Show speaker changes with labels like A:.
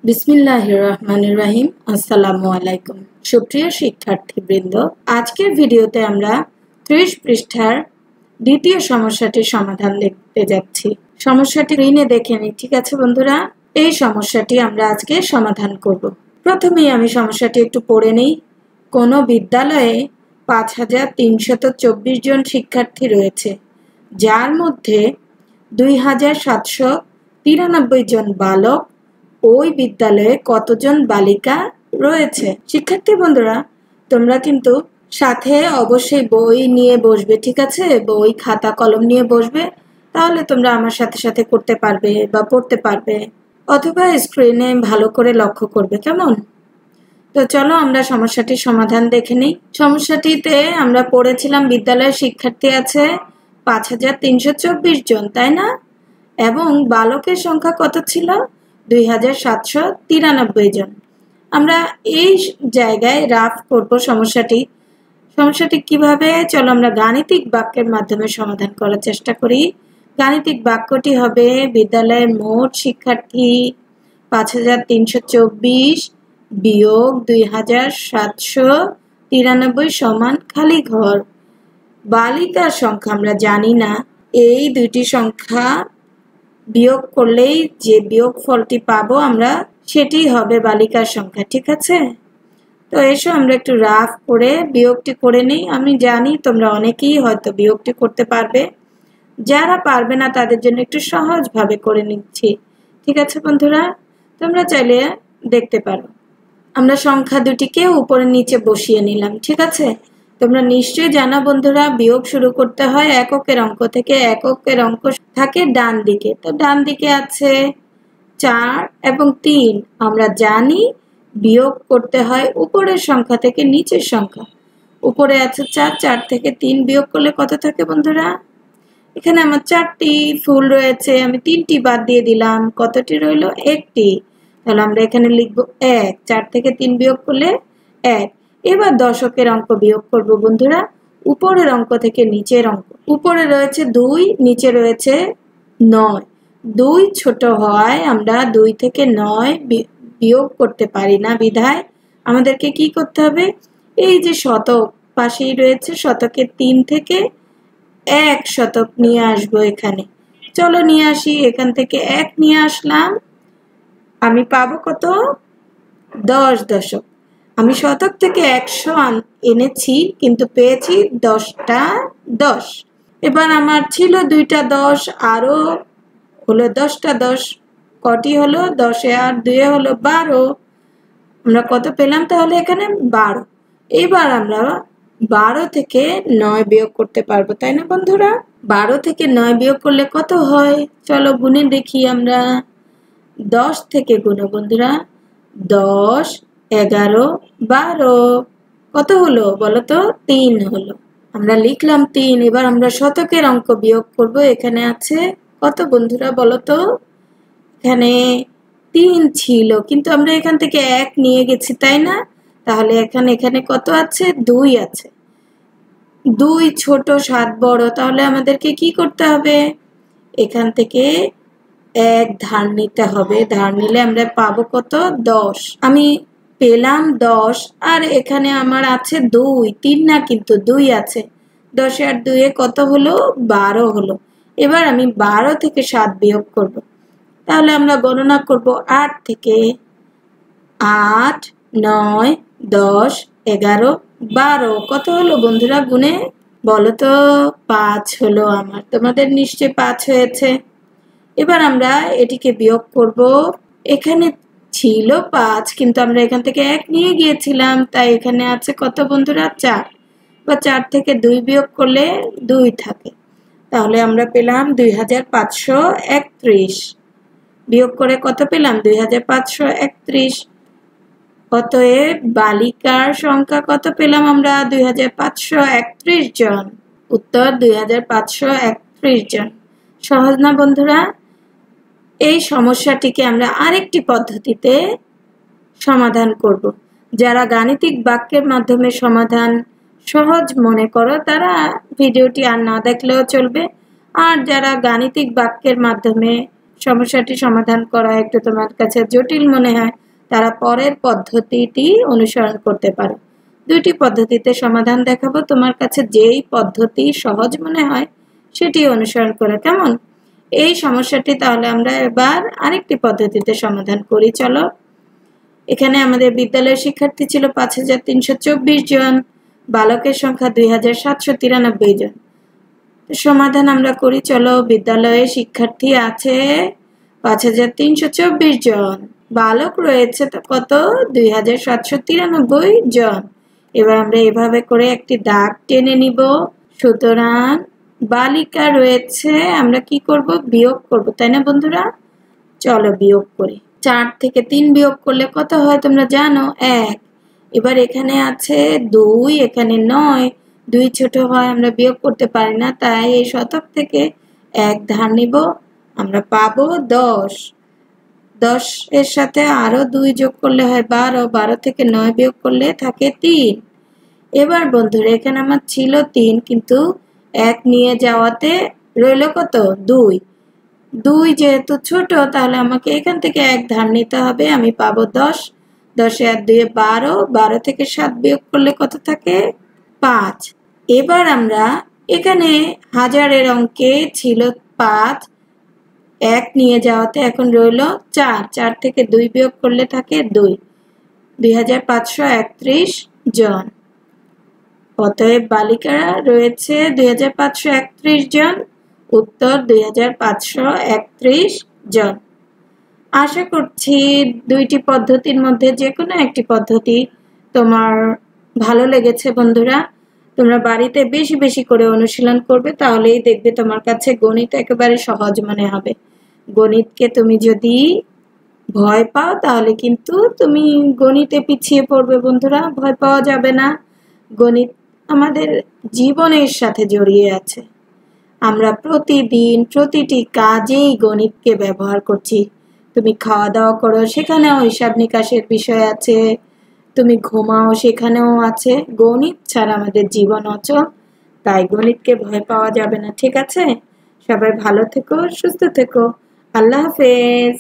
A: বিসমিল্লাহির রহমানির রহিম। আসসালামু আলাইকুম সুপ্রিয় শিক্ষার্থীবৃন্দ, আজকের ভিডিওতে আমরা 30 পৃষ্ঠার দ্বিতীয় সমস্যাটির সমাধান দেখতে যাচ্ছি। সমস্যাটি স্ক্রিনে দেখে নিই, ঠিক আছে বন্ধুরা? এই সমস্যাটি আমরা আজকে সমাধান করব। প্রথমেই আমি সমস্যাটি একটু পড়ে নেই। কোন বিদ্যালয়ে 5324 জন শিক্ষার্থী রয়েছে, যার মধ্যে 2793 জন বালক। ওই বিদ্যালয়ে কতজন বালিকা রয়েছে? শিক্ষার্থী বন্ধুরা, তোমরা কিন্তু সাথে অবশ্যই বই নিয়ে বসবে, ঠিক আছে? বই খাতা কলম নিয়ে বসবে, তাহলে তোমরা আমার সাথে সাথে করতে পারবে বা পড়তে পারবে, অথবা স্ক্রিনে ভালো করে লক্ষ্য করবে, কেমন? তো চলো আমরা সমস্যাটির সমাধান দেখে নিই। সমস্যাটিতে আমরা পড়েছিলাম বিদ্যালয়ের শিক্ষার্থী আছে 5324 জন, তাই না? এবং বালকের সংখ্যা কত ছিল? 2793 জন। আমরা এই জায়গায় রাফ করব সমস্যাটি কিভাবে, চলো আমরা গাণিতিক বাক্যের মাধ্যমে সমাধান করার চেষ্টা করি। গাণিতিক বাক্যটি হবে বিদ্যালয়ের মোট শিক্ষার্থী 5324 বিয়োগ 2793 সমান খালি ঘর। বালিকার সংখ্যা আমরা জানি না, এই দুইটি সংখ্যা বিয়োগ করলেই যে বিয়োগ ফলটি পাবো আমরা, সেটি হবে বালিকার সংখ্যা, ঠিক আছে? তো এসো আমরা একটু রাফ করে বিয়োগটি করে নিই। আমি জানি তোমরা অনেকেই হয়তো বিয়োগটি করতে পারবে, যারা পারবে না তাদের জন্য একটু সহজভাবে করে নিচ্ছি, ঠিক আছে বন্ধুরা? তোমরা চাইলে দেখতে পারো। আমরা সংখ্যা দুটিকে উপরে নিচে বসিয়ে নিলাম, ঠিক আছে? তোমরা নিশ্চয়ই জানো বন্ধুরা, বিয়োগ শুরু করতে হয় এককের অঙ্ক থেকে। এককের অঙ্ক থাকে ডান দিকে, তো ডান দিকে আছে 4 এবং 3। আমরা জানি বিয়োগ করতে হয় উপরের সংখ্যা থেকে নিচের সংখ্যা। উপরে আছে 4, 4 থেকে 3 বিয়োগ করলে কত থাকে বন্ধুরা? এখানে আমার 4টি ফুল রয়েছে, আমি 3টি বাদ দিয়ে দিলাম, কতটি রইল? 1টি। তাহলে আমরা এখানে লিখবো 1। 4 থেকে 3 বিয়োগ করলে 1। এবার দশকের অঙ্ক বিয়োগ করব বন্ধুরা, উপরের অঙ্ক থেকে নিচের অঙ্ক। উপরে রয়েছে 2, নিচে রয়েছে 9। 2 ছোট হয়, আমরা 2 থেকে 9 বিয়োগ করতে পারি না, বিধায় আমাদেরকে কি করতে হবে? এই যে শতক পাশেই রয়েছে, শতকের 3 থেকে 1 শতক নিয়ে আসবো এখানে। চলো নিয়ে আসি, এখান থেকে 1 নিয়ে আসলাম, আমি পাবো কত? 10 দশক। আমি শতক থেকে 100 এনেছি, কিন্তু পেয়েছি 10টা 10। এবার আমার ছিল 2টা 10, আরো হলো 10টা 10। কটি হলো? 10 আর 2 হলো 12। আমরা কত পেলাম তাহলে? এখানে 12। এবার আমরা 12 থেকে 9 বিয়োগ করতে পারবো, তাই না বন্ধুরা? 12 থেকে 9 বিয়োগ করলে কত হয়? চলো গুণে দেখি আমরা। 10 থেকে গুণো বন্ধুরা, 10, 11, 12। কত হলো বলো তো? 3 হলো। আমরা লিখলাম 3। এবার আমরা শতকের অঙ্ক বিয়োগ করব। এখানে আছে কত বন্ধুরা বলো তো? এখানে 3 ছিল, কিন্তু আমরা এখান থেকে 1 নিয়ে গেছি, তাই না? তাহলে এখানে কত আছে? 2 আছে। 2 ছোট 7 বড়, তাহলে আমাদেরকে কি করতে হবে? এখান থেকে 1 ধার নিতে হবে। ধার নিলে আমরা পাবো কত? 10। আমি পেলাম 10, আর এখানে আমার আছে 2। 3 না, কিন্তু 2 আছে। 10 আর 2 কত হলো? 12 হলো। এবার আমি 12 থেকে 7 বিয়োগ করব। তাহলে আমরা গণনা করব 8 থেকে। 8, 9, 10, 11, 12। কত হলো বন্ধুরা গুণে বলো তো? 5 হলো আমার। তোমাদের নিশ্চয়ই 5 হয়েছে। এবার আমরা এটিকে বিয়োগ করব। এখানে ছিল 5, কিন্তু আমরা এখান থেকে 1 নিয়ে গিয়েছিলাম, তাই এখানে আছে কত বন্ধুরা? 4। বা 4 থেকে 2 বিয়োগ করলে 2 থাকে। তাহলে আমরা পেলাম 2531। বিয়োগ করে কত পেলাম? 2531। অতএব বালিকার সংখ্যা কত পেলাম আমরা? 2531 জন। উত্তর 2531 জন। সহজ না বন্ধুরা? এই সমস্যাটিকে আমরা আরেকটি পদ্ধতিতে সমাধান করব। যারা গাণিতিক বাক্যের মাধ্যমে সমাধান সহজ মনে করো, তারা ভিডিওটি আর না দেখলেও চলবে। আর যারা গাণিতিক বাক্যের মাধ্যমে সমস্যাটি সমাধান করা একটু তোমার কাছে জটিল মনে হয়, তারা পরের পদ্ধতিটি অনুসরণ করতে পারো। দুইটি পদ্ধতিতে সমাধান দেখাবো, তোমার কাছে যেই পদ্ধতি সহজ মনে হয় সেটি অনুসরণ করে। কেমন? এই সমস্যাটি তাহলে আমরা এবার আরেকটি পদ্ধতিতে সমাধান করি। চলো, এখানে আমাদের বিদ্যালয়ের শিক্ষার্থী ছিল 5324 জন, বালকের সংখ্যা 2793 জন। সমাধান আমরা করি। চলো, বিদ্যালয়ে শিক্ষার্থী আছে 5324 জন, বালক রয়েছে কত? 2793 জন। এবার আমরা এভাবে করে একটি দাগ টেনে নিব। সুতরাং বালিকা রয়েছে, আমরা কি করব? বিয়োগ করব, তাই না বন্ধুরা? চলো বিয়োগ করি। 4 থেকে 3 বিয়োগ করলে কত হয় তোমরা জানো? 1। এবার এখানে আছে 2, এখানে 9, 2 ছোট হয়, আমরা বিয়োগ করতে পারি না, তাই এই শতক থেকে 1 ধার নিব, আমরা পাবো 10। 10 এর সাথে আরো 2 যোগ করলে হয় 12, 12 থেকে 9 বিয়োগ করলে থাকে 3। এবার বন্ধুরা এখানে আমার ছিল 3, কিন্তু 1 নিয়ে যাওয়াতে রইল কত? 2। 2 যেহেতু ছোট, তাহলে আমাকে এখান থেকে 1 ধার নিতে হবে, আমি পাবো 10। 10 আর 2 12, 12 থেকে 7 বিয়োগ করলে কত থাকে? 5। এবার আমরা এখানে হাজারের অঙ্কে ছিল 5, 1 নিয়ে যাওয়াতে এখন রইল 4। 4 থেকে 2 বিয়োগ করলে থাকে 2। 2531 জন। অতএব বালিকারা রয়েছে 2531 জন। উত্তর 2531 জন। আশা করছি দুইটি পদ্ধতির মধ্যে যে কোনো একটি পদ্ধতি তোমার ভালো লেগেছে বন্ধুরা। তোমরা বাড়িতে বেশি বেশি করে অনুশীলন করবে, তাহলেই দেখবে তোমার কাছে গণিত একেবারে সহজ মনে হবে। গণিতকে তুমি যদি ভয় পাও তাহলে কিন্তু তুমি গণিতে পিছিয়ে পড়বে বন্ধুরা। ভয় পাওয়া যাবে না। গণিত আমাদের জীবনের সাথে জড়িয়ে আছে। আমরা প্রতিদিন প্রতিটি কাজেই গণিতকে ব্যবহার করছি। তুমি খাওয়া দাওয়া করো, সেখানেও হিসাব নিকাশের বিষয় আছে। তুমি ঘুমাও, সেখানেও আছে। গণিত ছাড়া আমাদের জীবন অচল, তাই গণিতকে ভয় পাওয়া যাবে না। ঠিক আছে? সবাই ভালো থেকো, সুস্থ থেকো। আল্লাহ হাফেজ।